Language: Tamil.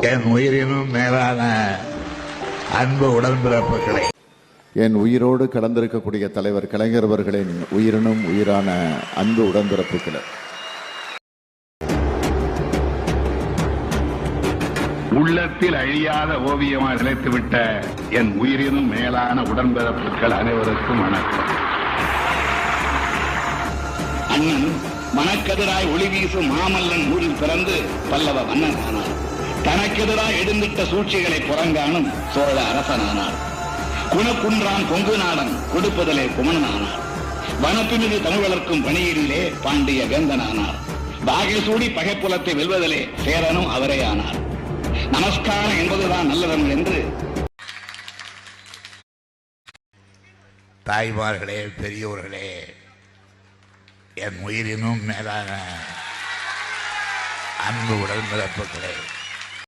என் உயிரினும் மேலான அன்பு உடன்பிறப்புகளை, என் உயிரோடு கலந்திருக்கக்கூடிய தலைவர் கலைஞர் அவர்களின் உயிரினும் உயிரான அன்பு உடன்பிறப்புகளை, உள்ளத்தில் அழியாத ஓவியமாக நிலைத்துவிட்ட என் உயிரினும் மேலான உடன்பிறப்புகள் அனைவருக்கும் வணக்கம். அண்ணன் மனக்கெதிராய் ஒளி வீசும் மாமல்லன் ஊரில் பிறந்து பல்லவ மன்னன் ஆனார். தனக்கெதிராய் எழுந்திட்ட சூழ்ச்சிகளை புறங்காணும் சோழ அரசனானார். குணக்குன்றான் கொங்கு நாடன் கொடுப்பதிலே குமணன் ஆனார். வனப்பினிது தமிழ் வளர்க்கும் பணியிலே பாண்டிய வேந்தனானார். பாகை சூடி பகைப்புலத்தை வெல்வதிலே சேரனும் அவரே ஆனார். நமஸ்காரம் என்பதுதான் நல்ல தமிழ் என்று தாய்மார்களே, பெரியோர்களே, என் உயிரினும் மேலான அன்பு உடன்பிறப்புகளே,